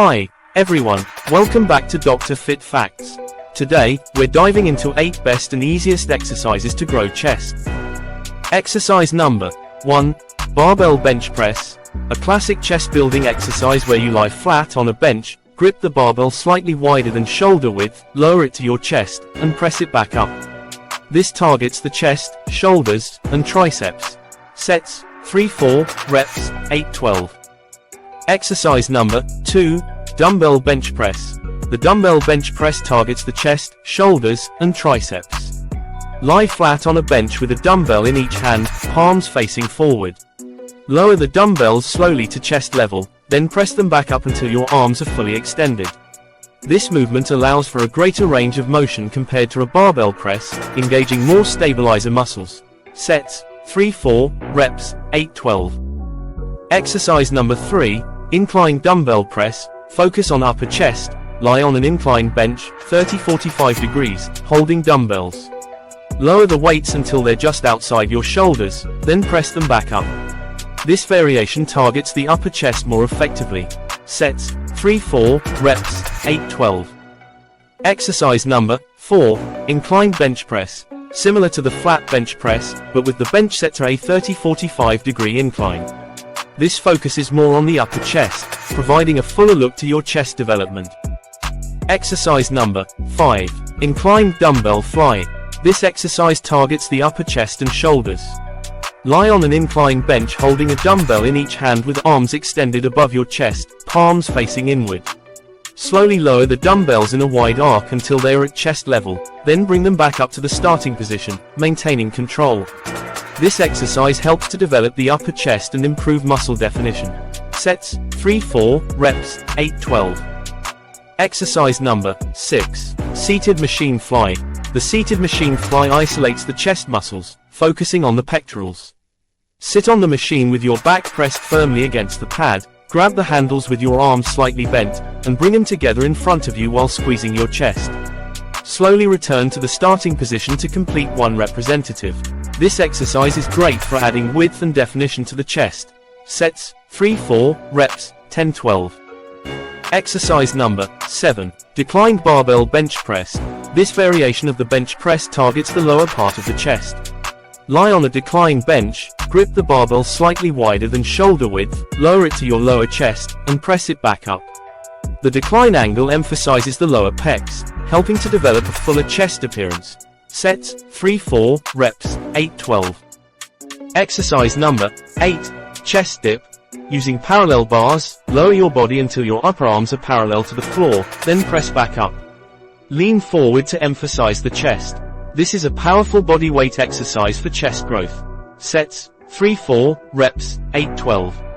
Hi, everyone, welcome back to Dr. Fit Facts. Today, we're diving into 8 best and easiest exercises to grow chest. Exercise number 1. Barbell bench press. A classic chest building exercise where you lie flat on a bench, grip the barbell slightly wider than shoulder width, lower it to your chest, and press it back up. This targets the chest, shoulders, and triceps. Sets, 3-4, reps, 8-12. Exercise number 2. Dumbbell bench press. The dumbbell bench press targets the chest, shoulders, and triceps. Lie flat on a bench with a dumbbell in each hand, palms facing forward. Lower the dumbbells slowly to chest level, then press them back up until your arms are fully extended. This movement allows for a greater range of motion compared to a barbell press, engaging more stabilizer muscles. Sets, 3-4, reps, 8-12. Exercise number 3. Incline dumbbell press. Focus on upper chest. Lie on an inclined bench, 30-45 degrees, holding dumbbells. Lower the weights until they're just outside your shoulders, then press them back up. This variation targets the upper chest more effectively. Sets, 3-4, reps, 8-12. Exercise number 4. Inclined bench press. Similar to the flat bench press, but with the bench set to a 30-45 degree incline. This focuses more on the upper chest, providing a fuller look to your chest development. Exercise number 5. Incline Dumbbell Fly. This exercise targets the upper chest and shoulders. Lie on an inclined bench holding a dumbbell in each hand with arms extended above your chest, palms facing inward. Slowly lower the dumbbells in a wide arc until they are at chest level, then bring them back up to the starting position, maintaining control. This exercise helps to develop the upper chest and improve muscle definition. Sets, 3-4, reps, 8-12. Exercise number 6. Seated machine fly. The seated machine fly isolates the chest muscles, focusing on the pectorals. Sit on the machine with your back pressed firmly against the pad, grab the handles with your arms slightly bent, and bring them together in front of you while squeezing your chest. Slowly return to the starting position to complete one representative. This exercise is great for adding width and definition to the chest. Sets, 3-4, reps, 10-12. Exercise number 7. Declined barbell bench press. This variation of the bench press targets the lower part of the chest. Lie on a declined bench, grip the barbell slightly wider than shoulder width, lower it to your lower chest, and press it back up. The decline angle emphasizes the lower pecs, helping to develop a fuller chest appearance. Sets, 3-4, reps, 8-12. Exercise number 8. Chest dip. Using parallel bars, lower your body until your upper arms are parallel to the floor, then press back up. Lean forward to emphasize the chest. This is a powerful body weight exercise for chest growth. Sets, 3-4, reps, 8-12.